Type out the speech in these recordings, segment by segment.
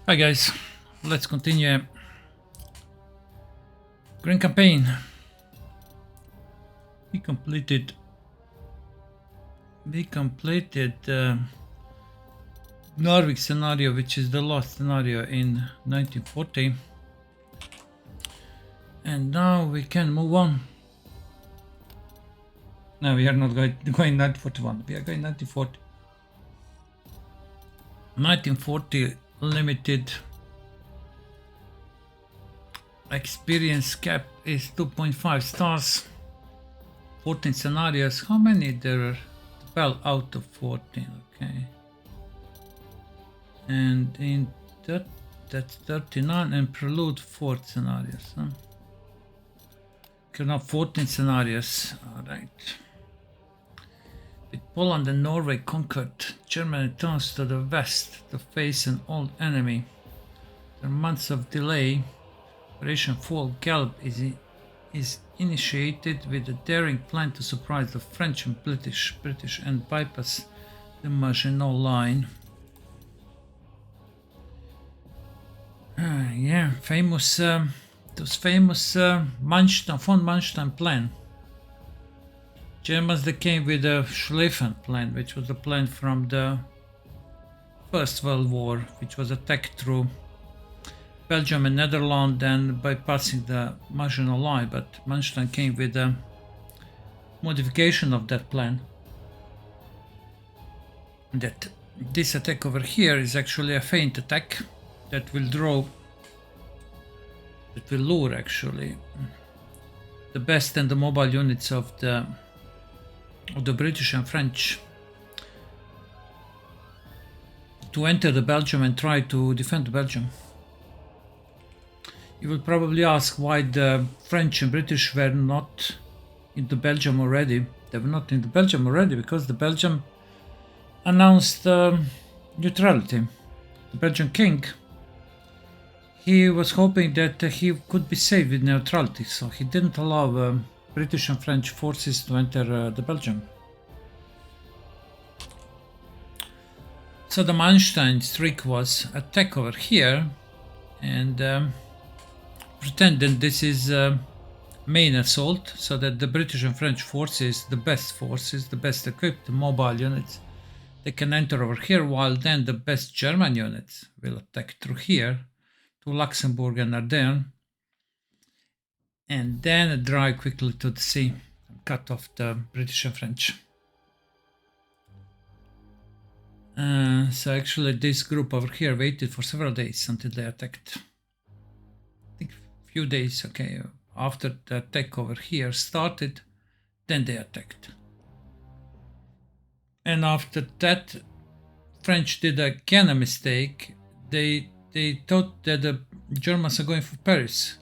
Hi guys, let's continue Green campaign. We completed Narvik scenario, which is the last scenario in 1940, and now we can move on. No, we are not going 1941, we are going 1940. 1940 limited experience cap is 2.5 stars. 14 scenarios. How many there are? 12 out of 14. Okay. And in that's 39 and Prelude 4 scenarios. Huh? Okay, now 14 scenarios. Alright. With Poland and Norway conquered, Germany turns to the west to face an old enemy. After months of delay, Operation Fall Gelb is initiated with a daring plan to surprise the French and British and bypass the Maginot Line. Yeah, famous those famous von Manstein plan. Germans, they came with a Schlieffen plan, which was a plan from the First World War, which was attacked through Belgium and Netherlands and bypassing the Maginot Line, but Manstein came with a modification of that plan. That this attack over here is actually a feint attack that will lure actually the best and the mobile units of the British and French to enter the Belgium and try to defend Belgium. You will probably ask why the French and British were not into Belgium already. They were not in the Belgium already because the Belgium announced neutrality. The Belgian king, he was hoping that he could be saved with neutrality, so he didn't allow British and French forces to enter the Belgium. So the Manstein's trick was attack over here and pretend that this is main assault, so that the British and French forces, the best equipped mobile units, they can enter over here, while then the best German units will attack through here to Luxembourg and Ardennes, and then drive quickly to the sea and cut off the British and French. So actually this group over here waited for several days until they attacked. I think a few days, okay, after the attack over here started, then they attacked. And after that, French did again a mistake. They thought that the Germans are going for Paris,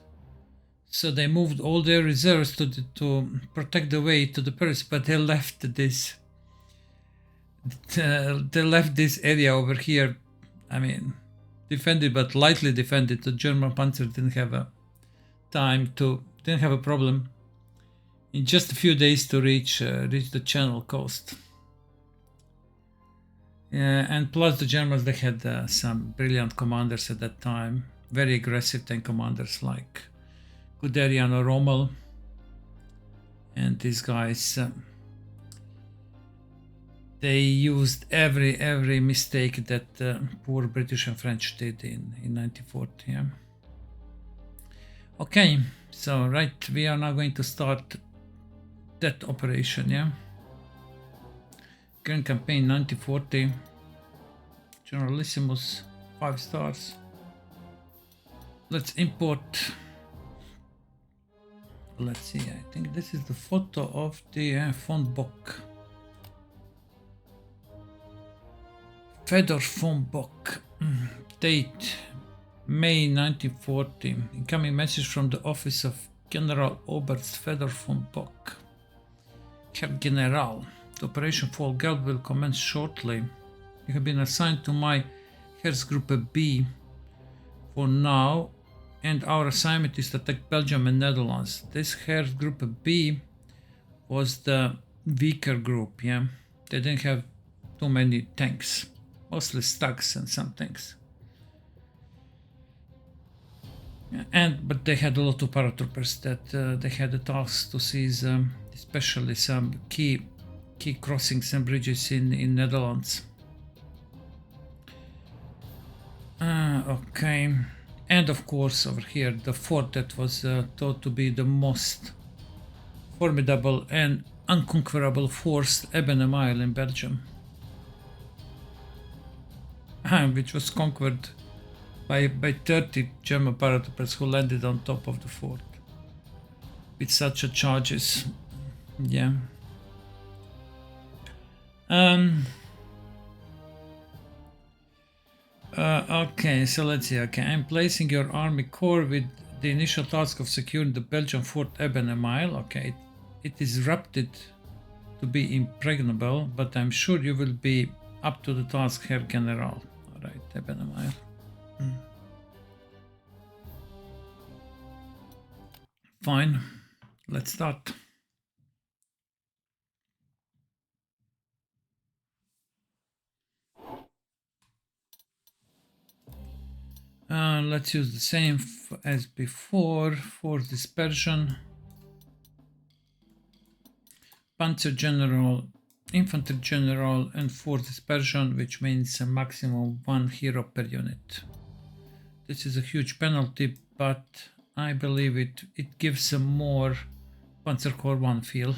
so they moved all their reserves to protect the way to the Paris, but they left this. They left this area over here. I mean, defended but lightly defended. The German panzer didn't have a problem in just a few days to reach the Channel coast. And plus the Germans, they had some brilliant commanders at that time, very aggressive tank commanders like Guderian or Rommel, and these guys they used every mistake that poor British and French did in 1940. Yeah. Okay, so right, we are now going to start that operation. Yeah. Grand campaign 1940, Generalissimus 5 stars. Let's import. Let's see, I think this is the photo of the von Bock. Fedor von Bock. Date May 1940. Incoming message from the office of General Oberst Fedor von Bock. Herr General, the Operation Fall Gelb will commence shortly. You have been assigned to my Heeresgruppe B for now, and our assignment is to attack Belgium and Netherlands. This Heeresgruppe B was the weaker group, yeah. They didn't have too many tanks, mostly Stags and some tanks. But they had a lot of paratroopers that they had the task to seize, especially some key crossings and bridges in Netherlands. Okay, and of course over here the fort that was thought to be the most formidable and unconquerable force, Ebenemeil in Belgium, which was conquered by 30 German paratroopers who landed on top of the fort with such a charges. Yeah. Okay, so let's see. Okay, I'm placing your army corps with the initial task of securing the Belgian fort Ebenemeil. Okay, it is rated to be impregnable, but I'm sure you will be up to the task, Herr General. Alright, Ebenemeil. Fine, let's start. Let's use the same as before. Force Dispersion, Panzer General, Infantry General, and Force Dispersion, which means a maximum 1 hero per unit. This is a huge penalty, but I believe it gives a more Panzer Corps 1 feel,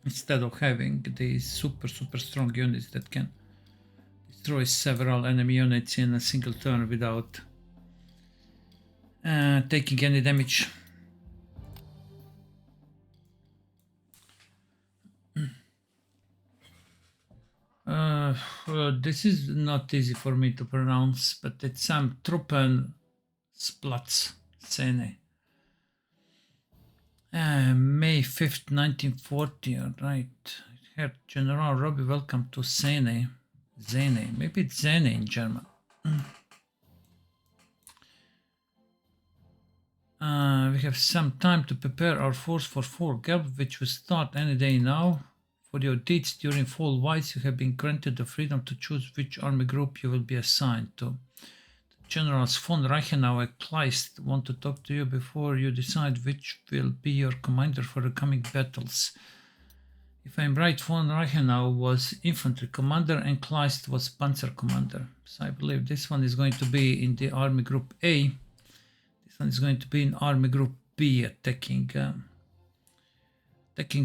instead of having these super strong units that can destroy several enemy units in a single turn without taking any damage. This is not easy for me to pronounce, but it's some Truppensplatz, Senne. May 5th, 1940, alright. Herr General Robbie, welcome to Senne. Senne, maybe it's Senne in German. We have some time to prepare our force for Fall Gelb, which will start any day now. For your deeds during Fall Whites, you have been granted the freedom to choose which army group you will be assigned to. The Generals von Reichenau and Kleist want to talk to you before you decide which will be your commander for the coming battles. If I'm right, von Reichenau was infantry commander and Kleist was panzer commander. So I believe this one is going to be in the army group A. This one is going to be in army group B, attacking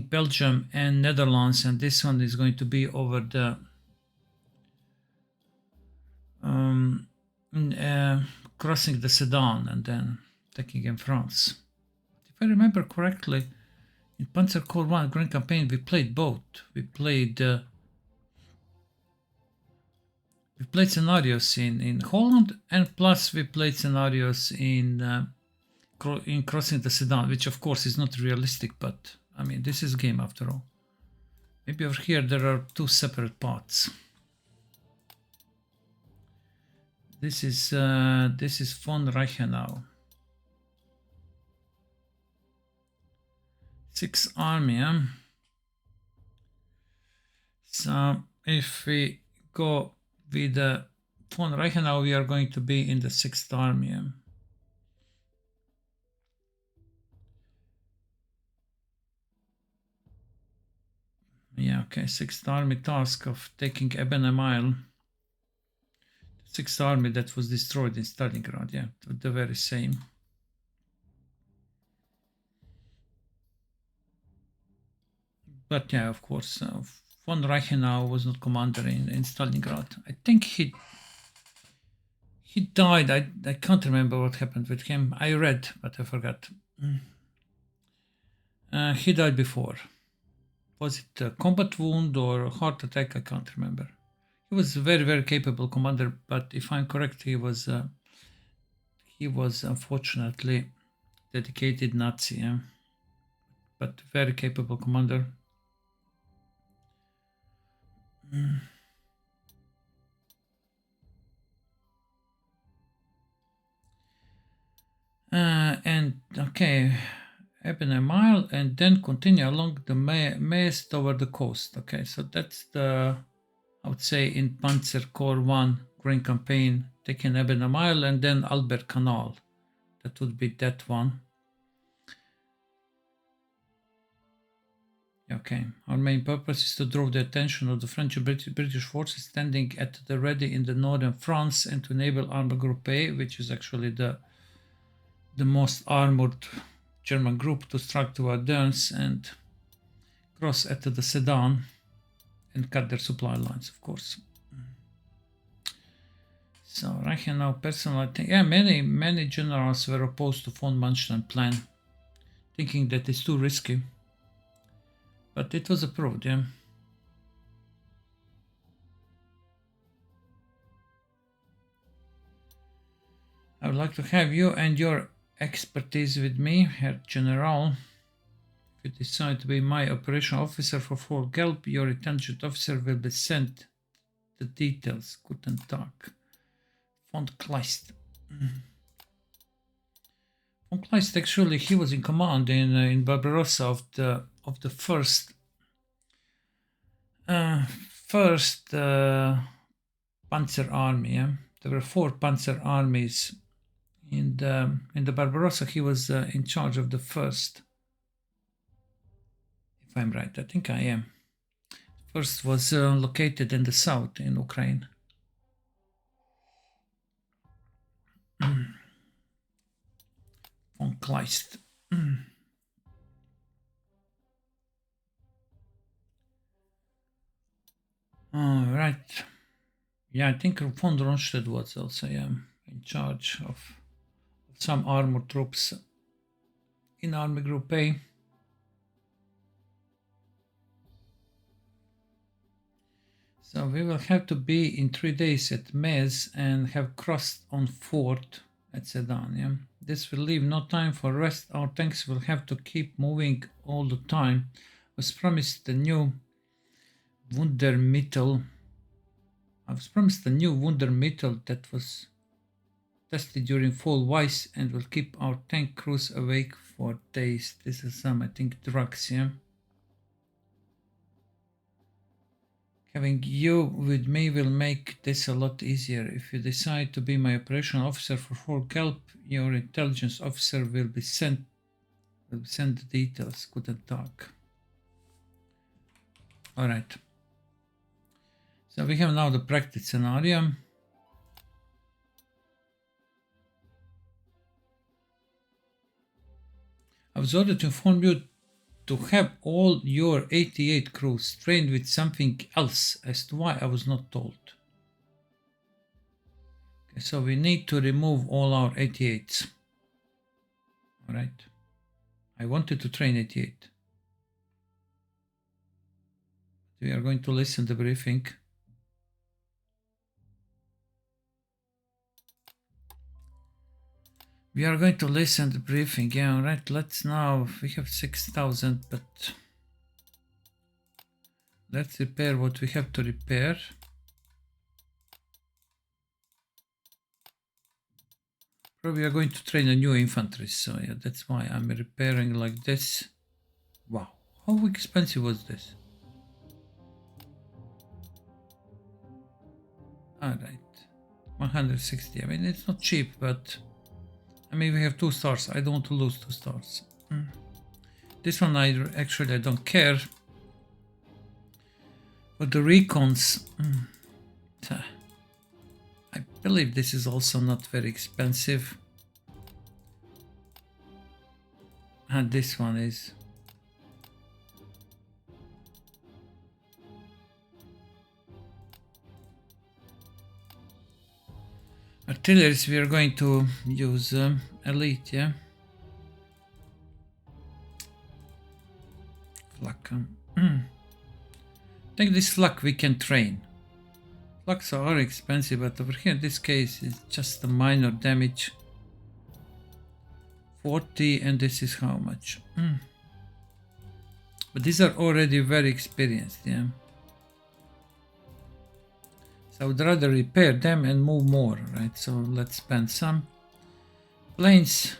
Belgium and Netherlands, and this one is going to be over the crossing the Sedan and then attacking in France. If I remember correctly, in Panzer Corps 1 Grand Campaign we played both. We played scenarios in Holland, and plus we played scenarios in crossing the Sedan, which of course is not realistic, but I mean, this is a game after all. Maybe over here there are two separate parts. This is von Reichenau. 6th Army. So if we go with von Reichenau, we are going to be in the 6th Army. Yeah, okay, 6th Army task of taking Ebenemeil. 6th Army that was destroyed in Stalingrad, yeah, the very same. But yeah, of course, von Reichenau was not commander in Stalingrad. I think he died. I can't remember what happened with him. I read, but I forgot. He died before. Was it a combat wound or heart attack? I can't remember. He was a very capable commander, but if I'm correct, he was unfortunately dedicated Nazi, yeah? But very capable commander. And okay, Ebenemeil, and then continue along the Meuse toward the coast. Okay, so that's the, I would say, in Panzer Corps 1 Grand Campaign, taking Ebenemeil and then Albert Canal That would be that one. Okay, our main purpose is to draw the attention of the French and British forces standing at the ready in the northern France and to enable Armored Group A, which is actually the most armored German group, to strike to Ardennes and cross at the Sedan and cut their supply lines, of course. So right here now, personal, I think, yeah, many generals were opposed to von Manstein plan, thinking that it's too risky. But it was approved, yeah. I would like to have you and your expertise with me, Herr General. If you decide to be my operational officer for Fort Gelb, your intelligent officer will be sent the details. Guten Tag. Von Kleist. Von Kleist, actually, he was in command in Barbarossa of the first Panzer army. Yeah? There were 4 Panzer armies in the Barbarossa. He was in charge of the first. If I'm right, I think I am. First was located in the south in Ukraine. Von Kleist. All right. Yeah, I think von Rundstedt was also in charge of some armored troops in Army Group A. So we will have to be in 3 days at Metz and have crossed on Fort at Sedan. Yeah? This will leave no time for rest. Our tanks will have to keep moving all the time. Was promised the new Wundermittel. I was promised a new Wundermittel that was tested during Fall Weiss and will keep our tank crews awake for days. This is some, I think, drugs, yeah? Having you with me will make this a lot easier. If you decide to be my operational officer for Fort Gelb, your intelligence officer will be sent the details. Guten Tag. All right. So we have now the practice scenario. I was ordered to inform you to have all your 88 crews trained with something else. As to why, I was not told. Okay, so we need to remove all our 88s. All right. I wanted to train 88. We are going to listen to the briefing. We are going to listen to the briefing. Yeah, all right. Let's now, we have 6,000, but let's repair what we have to repair. Probably we are going to train a new infantry, so yeah, that's why I'm repairing like this. Wow, how expensive was this? All right, 160. I mean, it's not cheap, but I mean, we have 2 stars. I don't want to lose 2 stars. This one, I don't care. But the recons, I believe this is also not very expensive. And this one is. Artilleries, we are going to use elite, yeah? Flak. I think this flak we can train. Flaks are expensive, but over here in this case it's just a minor damage. 40, and this is how much? But these are already very experienced, yeah? So I would rather repair them and move more, right? So let's spend some. Planes.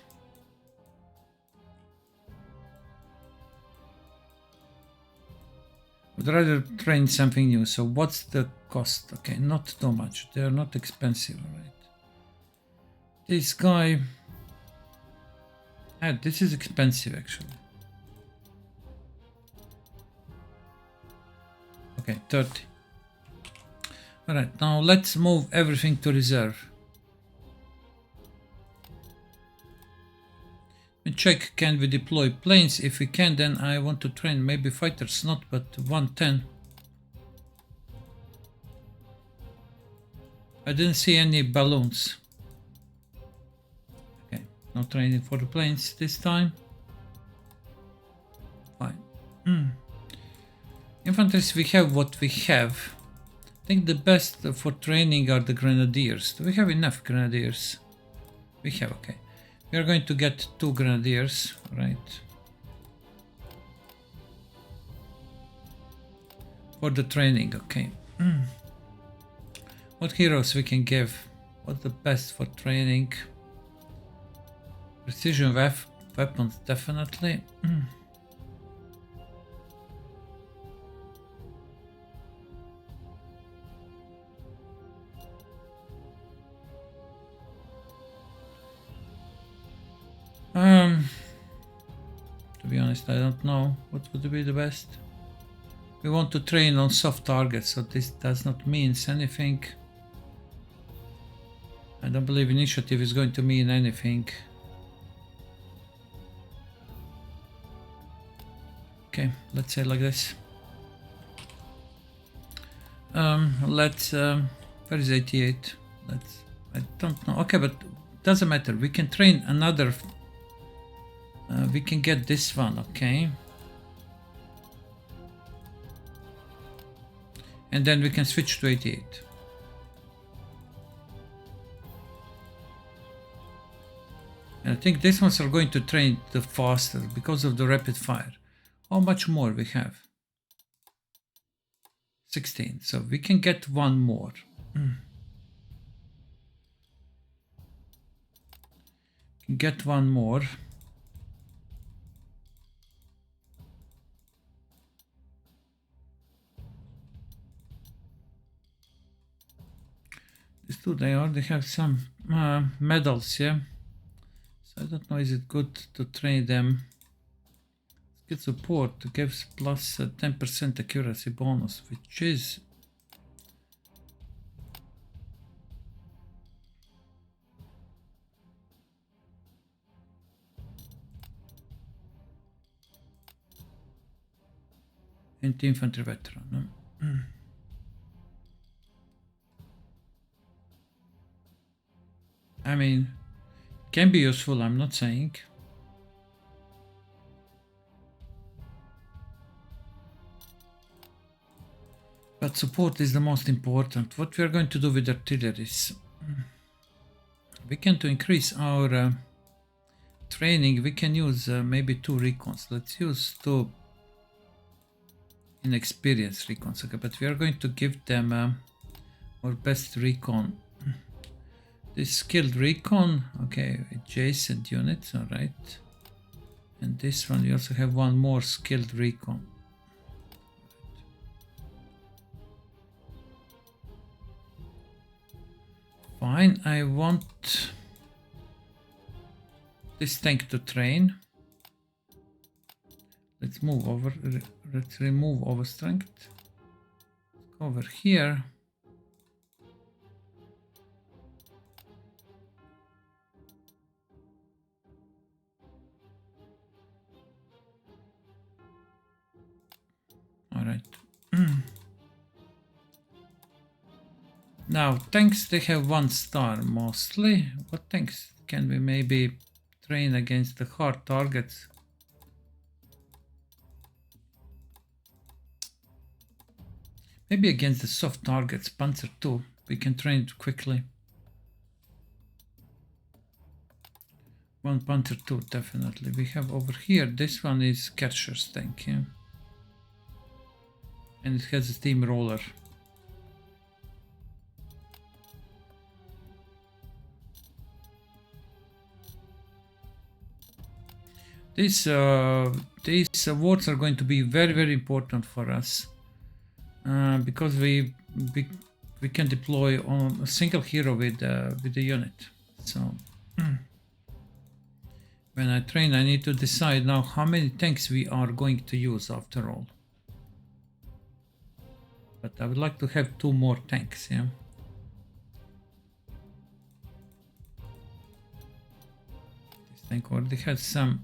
Would rather train something new. So what's the cost? Okay, not too much. They are not expensive, right? This guy. This is expensive actually. Okay, 30. Alright, now let's move everything to reserve. We check, can we deploy planes? If we can, then I want to train maybe fighters, not but 110. I didn't see any balloons. Okay, no training for the planes this time. Fine. Infantry, we have what we have. I think the best for training are the grenadiers. Do we have enough grenadiers? We have, okay. We are going to get 2 grenadiers, right? For the training, okay. What heroes we can give? What's the best for training? Precision weapons, definitely. To be honest, I don't know what would be the best. We want to train on soft targets, so this does not mean anything. I don't believe initiative is going to mean anything. Okay, let's say like this. Let's where is 88? I don't know. Okay, but doesn't matter. We can train another. We can get this one, okay. And then we can switch to 88. And I think these ones are going to train the faster because of the rapid fire. How much more we have? 16. So we can get one more. Get one more. These two, they already have some medals, yeah. So I don't know, is it good to train them? Get support gives plus 10% accuracy bonus, which is anti-infantry veteran. I mean, can be useful, I'm not saying. But support is the most important. What we are going to do with artilleries? We can, to increase our training, we can use maybe 2 recons. Let's use 2 inexperienced recons, okay, but we are going to give them our best recon. This skilled recon, okay, adjacent units, alright. And this one, we also have one more skilled recon. Fine, I want this tank to train. Let's move over, let's remove overstrength. Let's go over here. Alright. Now, tanks, they have 1 star mostly. What tanks can we maybe train against the hard targets? Maybe against the soft targets, Panzer 2, we can train it quickly. 1 Panzer 2, definitely. We have over here, this one is Kesler's tank, yeah? And it has a steamroller. These awards are going to be very, very important for us. Because we can deploy on a single hero with the unit, so When I train, I need to decide now how many tanks we are going to use after all. But I would like to have 2 more tanks, yeah. This tank already has some...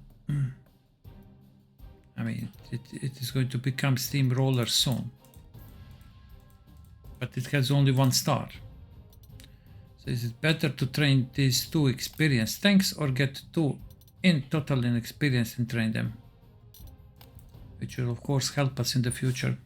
I mean, it is going to become steamroller soon. But it has only 1 star. So is it better to train these 2 experienced tanks or get 2 in total inexperienced and train them? Which will of course help us in the future.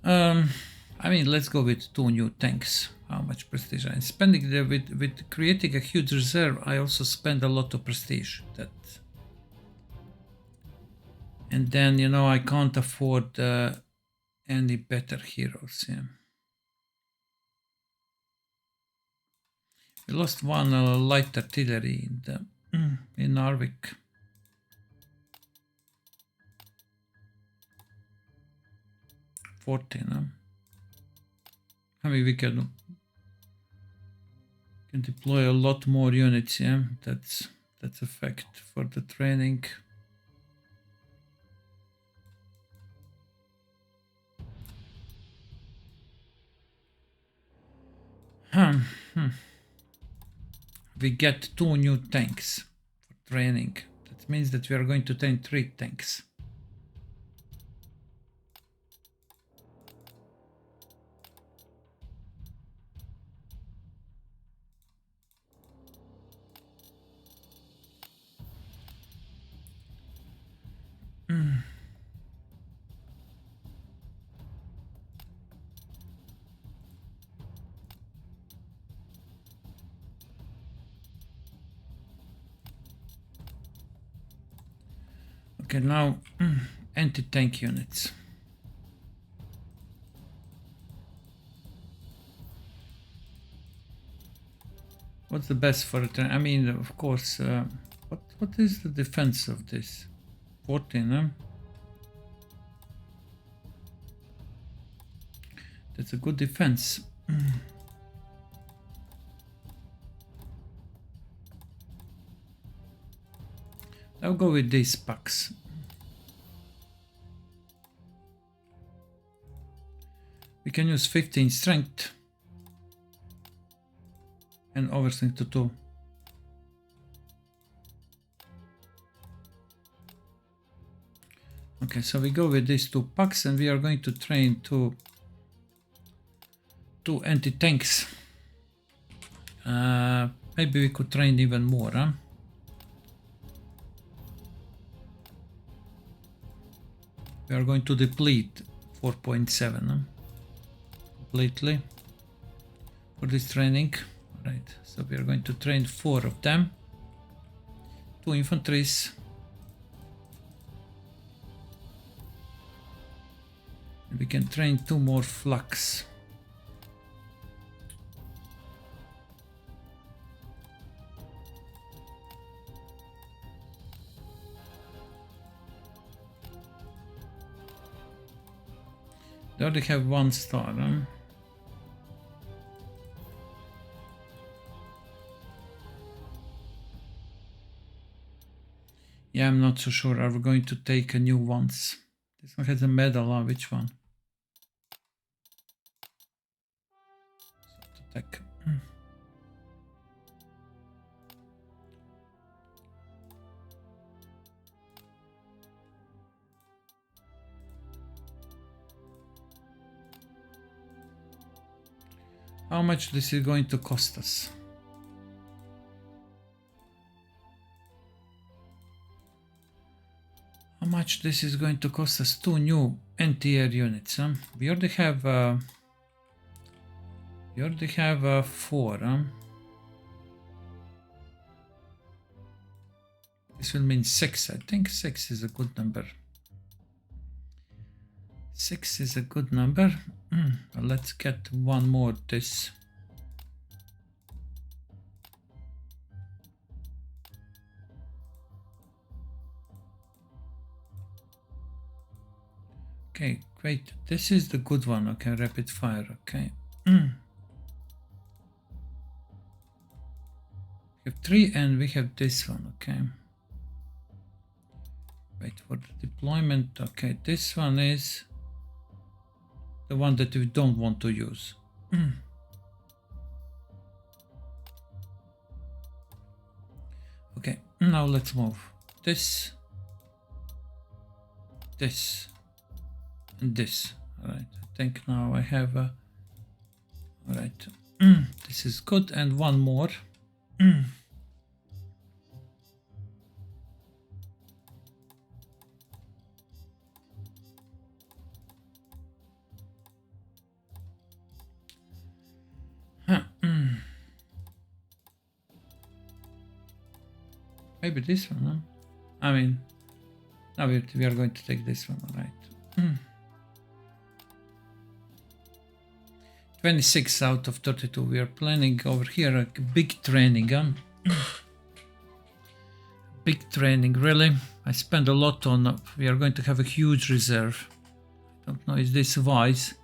I mean, let's go with 2 new tanks. How much prestige? I'm spending there with creating a huge reserve. I also spend a lot of prestige. That, and then, you know, I can't afford any better heroes. Yeah. We lost 1 light artillery in Narvik. I mean, we can deploy a lot more units. Yeah, that's a fact for the training. We get 2 new tanks for training. That means that we are going to train 3 tanks. Okay, now anti-tank units. What's the best for it? I mean, of course, what is the defense of this? 14, huh? That's a good defense. I'll go with these packs. We can use 15 strength and overstrength to 2. Okay, so we go with these 2 packs and we are going to train 2 anti-tanks. Maybe we could train even more, huh? We are going to deplete 4.7 huh? Completely for this training. Right, so we are going to train 4 of them. 2 infantries. And we can train 2 more flaks. They already have 1 star, huh? Yeah, I'm not so sure. Are we going to take a new ones? This one has a medal, huh? Which one? Attack. How much this is going to cost us? How much this is going to cost us? 2 new anti-air units. Huh? We already have 4. Huh? This will mean 6. I think 6 is a good number. 6 is a good number. Let's get 1 more this. Okay, great. This is the good one. Okay, rapid fire. Okay. We have 3 and we have this one, okay. Wait for the deployment. Okay, this one is the one that we don't want to use. Okay, now let's move this, this, and this. All right, I think now I have a. All right, this is good, and one more. Maybe this one, huh? I mean, now we are going to take this one, all right. 26 out of 32. We are planning over here a big training, huh? Big training, really. I spend a lot on, we are going to have a huge reserve. I don't know, is this wise?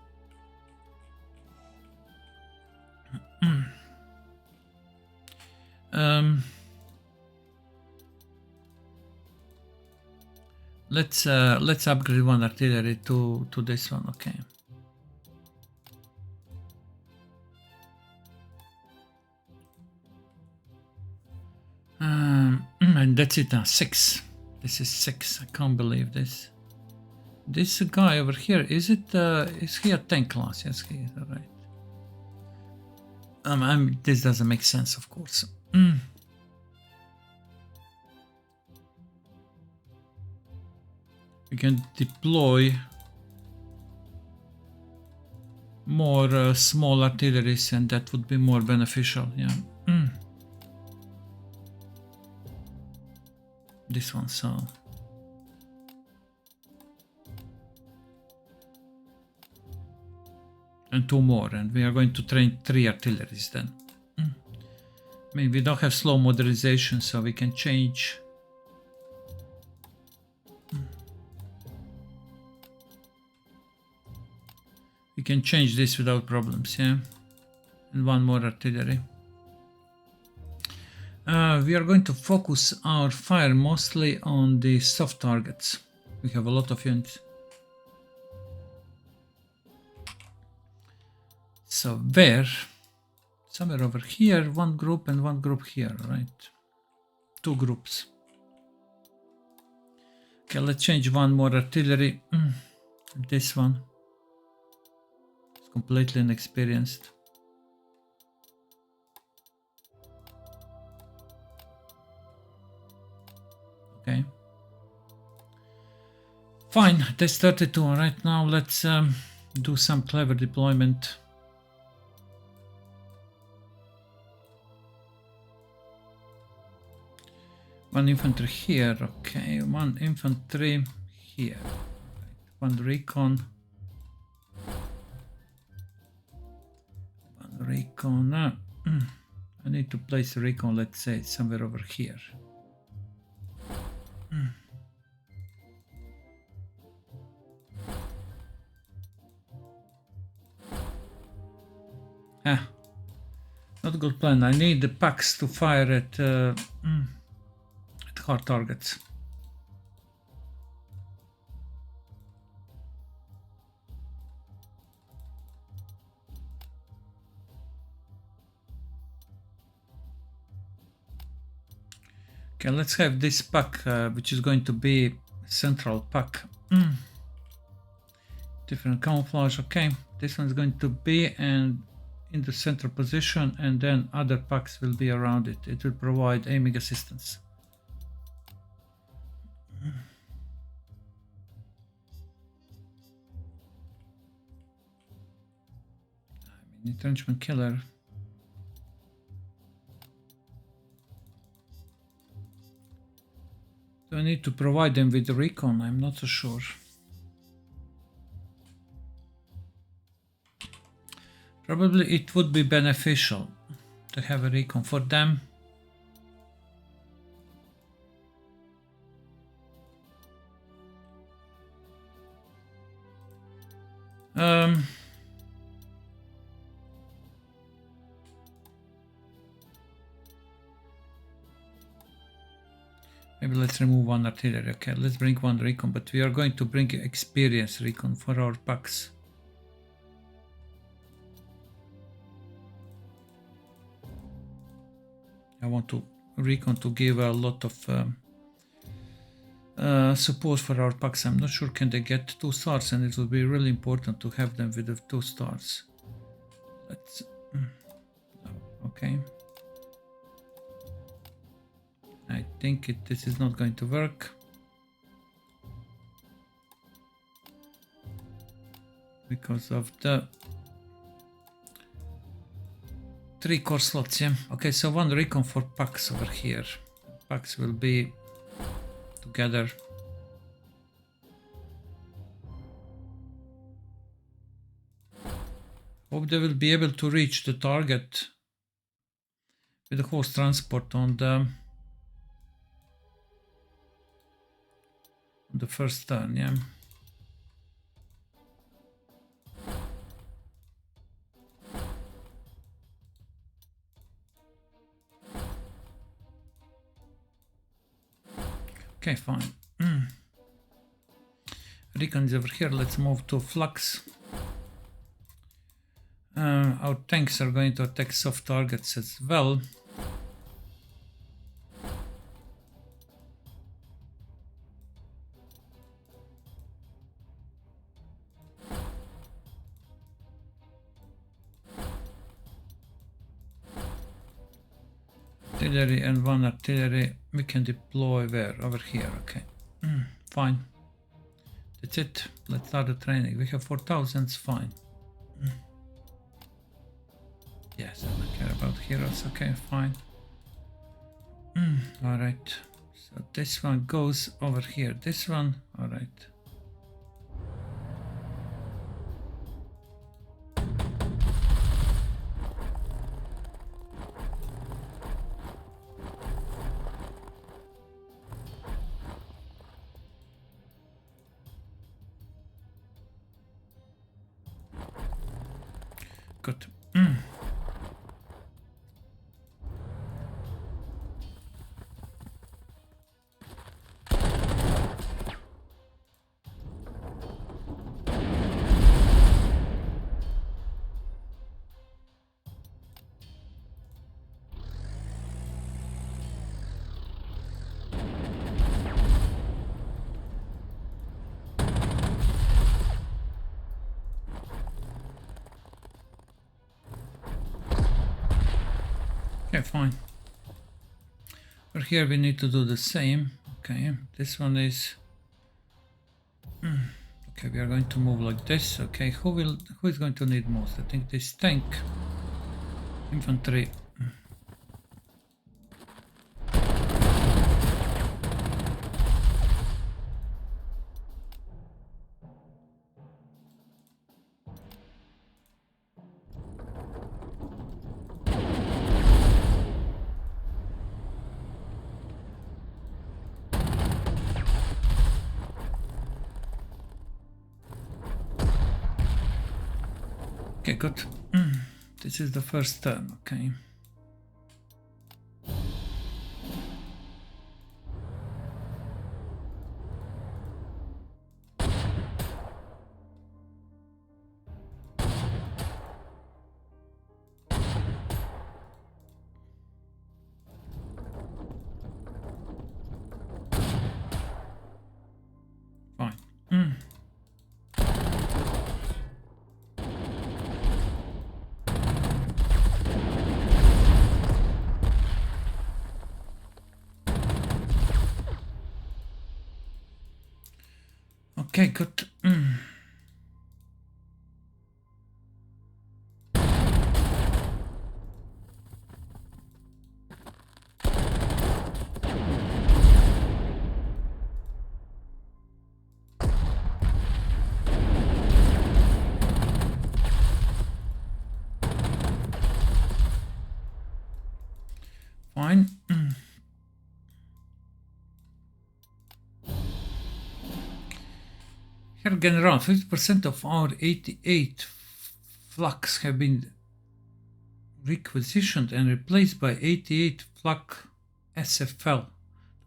Let's upgrade one artillery to this one, okay. And that's it now, 6. This is 6. I can't believe this. This guy over here, is he a tank class? Yes, he is, alright. This doesn't make sense, of course. We can deploy more small artilleries, and that would be more beneficial, yeah. This one, so. And 2 more, and we are going to train 3 artilleries then. I mean, we don't have slow modernization, so we can change. We can change this without problems, yeah. And 1 more artillery. We are going to focus our fire mostly on the soft targets. We have a lot of units. So where? Somewhere over here, 1 group and 1 group here, right? 2 groups. Okay, let's change 1 more artillery. This one. It's completely inexperienced. Okay. Fine, that's 32. Right now, let's do some clever deployment. One infantry here, okay. 1 infantry here. 1 recon. 1 recon. I need to place a recon, let's say, somewhere over here. Not a good plan. I need the packs to fire at hard targets. Okay, let's have this pack, which is going to be central pack. Different camouflage. Okay, this one's going to be and in the center position, and then other packs will be around it. It will provide aiming assistance. I mean, entrenchment killer. Do I need to provide them with the recon? I'm not so sure. Probably it would be beneficial to have a recon for them. Maybe let's remove one artillery. Okay, let's bring one recon, but we are going to bring experienced recon for our packs. I want to recon to give a lot of support for our packs. I'm not sure can they get 2 stars, and it will be really important to have them with the 2 stars. Let's okay. I think this is not going to work because of the 3 core slots. Yeah. Okay, so 1 recon for packs over here. Packs will be together. Hope they will be able to reach the target with the horse transport on the first turn. Yeah. Okay, fine. Recon is over here. Let's move to flux. Our tanks are going to attack soft targets as well. Artillery and 1 artillery we can deploy where? Over here. Okay, fine. That's it. Let's start the training. We have 4,000. Fine. Yes, I don't care about heroes. Okay, fine. All right. So this one goes over here. This one. All right. Good. Okay, fine. For here we need to do the same. Okay, this one is okay, we are going to move like this. Okay, who is going to need most? I think this tank. Infantry. Okay, good. This is the first turn, okay. Fine. Okay, good. Fine. Herr General, 50% of our 88 flaks have been requisitioned and replaced by 88 flak SFL to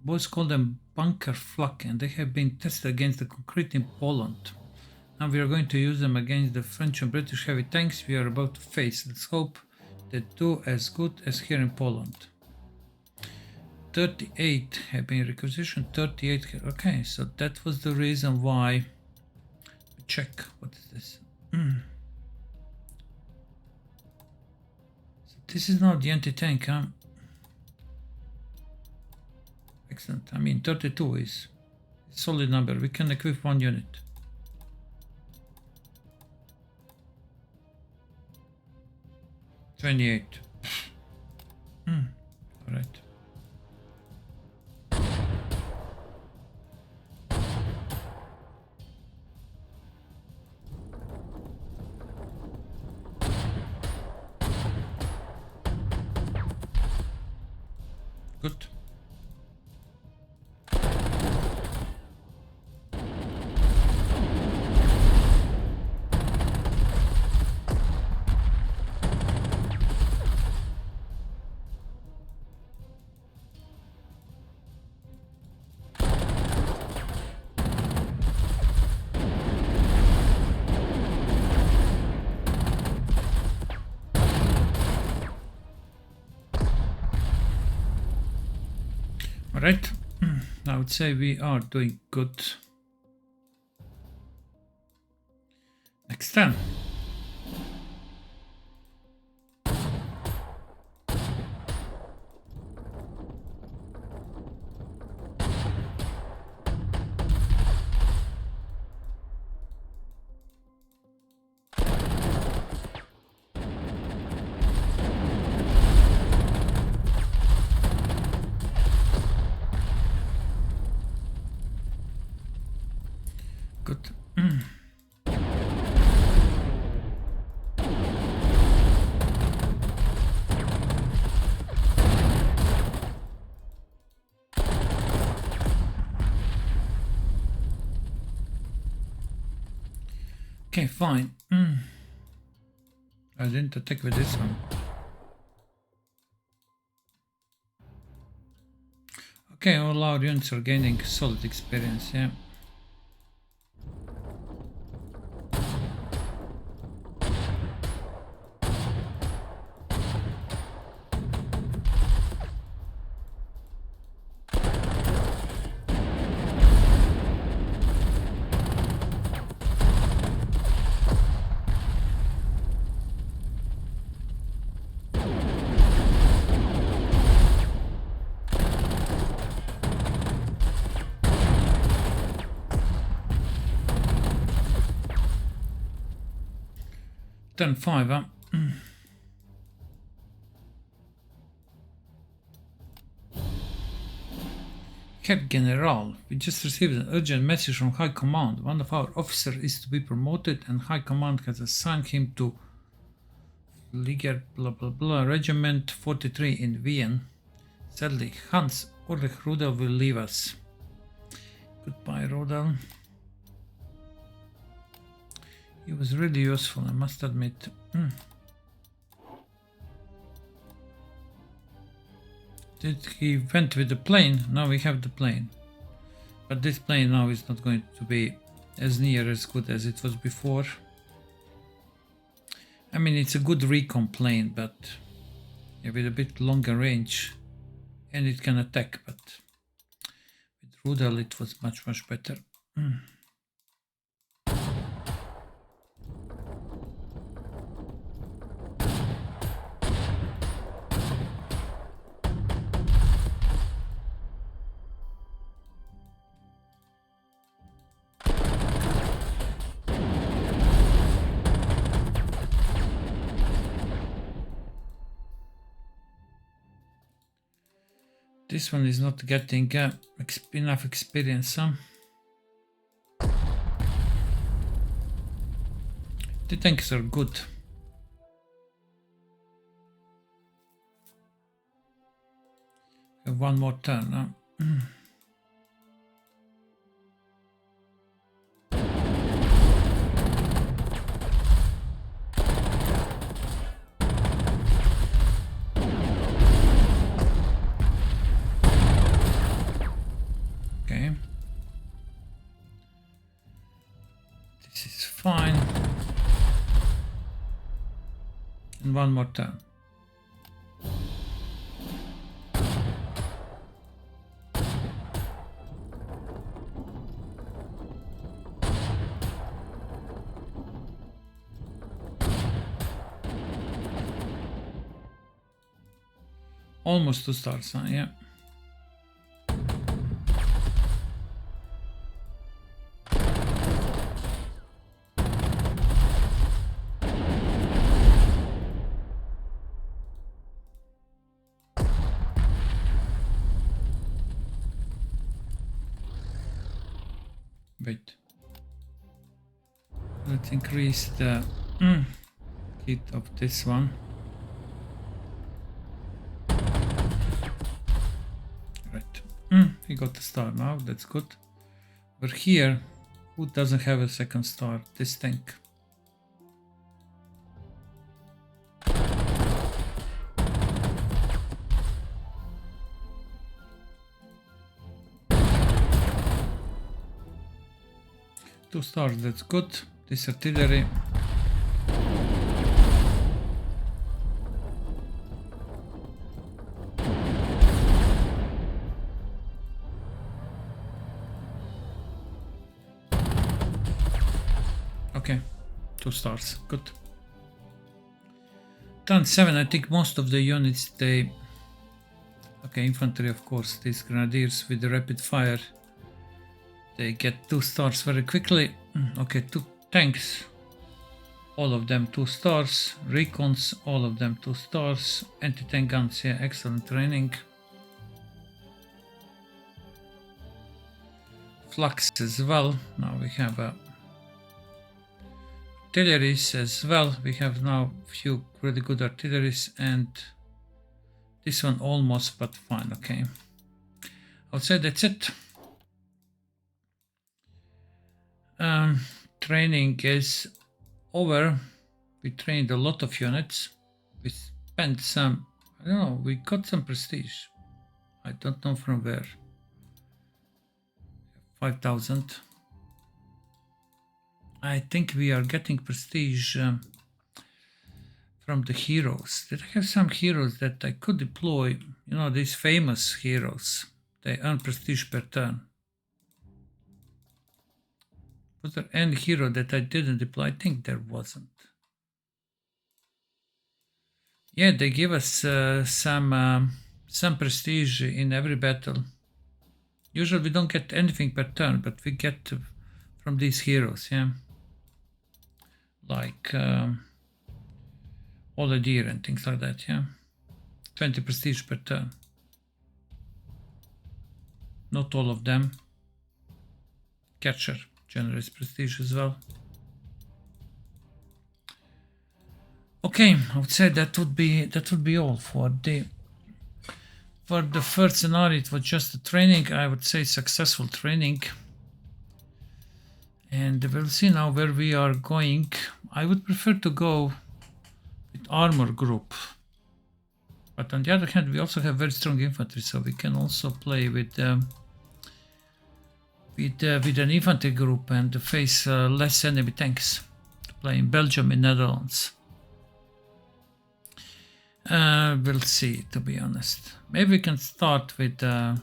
Boys call them bunker flak, and they have been tested against the concrete in Poland. Now we are going to use them against the French and British heavy tanks we are about to face. Let's hope they do as good as here in Poland. 38 have been requisitioned, 38. Okay, so that was the reason why. Check, what is this? So this is not the anti-tank, huh? Excellent. I mean, 32 is a solid number. We can equip one unit. $28. All right. Good. Right, I would say we are doing good. Next turn. Good. Okay, fine. I didn't attack with this one. Okay, all our units are gaining solid experience, yeah. Turn 5, huh? Head General, we just received an urgent message from High Command. One of our officers is to be promoted and High Command has assigned him to Liger blah blah blah Regiment 43 in Vienna. Sadly, Hans Ulrich Rudel will leave us. Goodbye, Rudel. He was really useful, I must admit. Did he went with the plane? Now we have the plane. But this plane now is not going to be as near as good as it was before. I mean, it's a good recon plane, but yeah, with a bit longer range. And it can attack, but with Rudel it was much better. This one is not getting enough experience, huh? The tanks are good. Have one more turn, huh? And one more turn. Almost 2 stars, huh? Yeah. Wait. Let's increase the heat of this one. Right. He got a star now, that's good. But here, who doesn't have a second star? This tank. Two stars, that's good. This artillery. Okay, 2 stars, good. Turn 7, I think most of the units, they... Okay, infantry of course, these grenadiers with the rapid fire. They get 2 stars very quickly. Okay, 2 tanks. All of them 2 stars. Recons, all of them 2 stars. Anti-tank guns, yeah, excellent training. Flux as well. Now we have artilleries as well. We have now few really good artilleries, and this one almost, but fine, okay. I would say that's it. Training is over. We trained a lot of units. We spent some, I don't know, we got some prestige. I don't know from where. 5,000. I think we are getting prestige from the heroes. Did I have some heroes that I could deploy? You know, these famous heroes. They earn prestige per turn. Was there any hero that I didn't deploy? I think there wasn't. Yeah, they give us some prestige in every battle. Usually we don't get anything per turn, but we get from these heroes, yeah. Like all the deer and things like that, yeah. 20 prestige per turn. Not all of them. Catcher. Generous prestige as well. Okay, I would say that would be all for the first scenario. It was just a training. I would say successful training, and we'll see now where we are going. I would prefer to go with armor group, but on the other hand, we also have very strong infantry, so we can also play with an infantry group and face less enemy tanks to play in Belgium and Netherlands. We'll see, to be honest. Maybe we can start with Army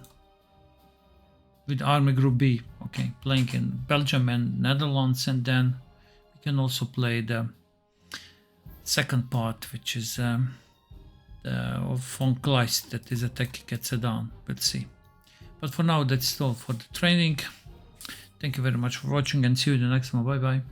Group B, okay, playing in Belgium and Netherlands, and then we can also play the second part, which is of von Kleist, that is attacking at Sedan. We'll see. But for now, that's all for the training. Thank you very much for watching, and see you in the next one. Bye bye.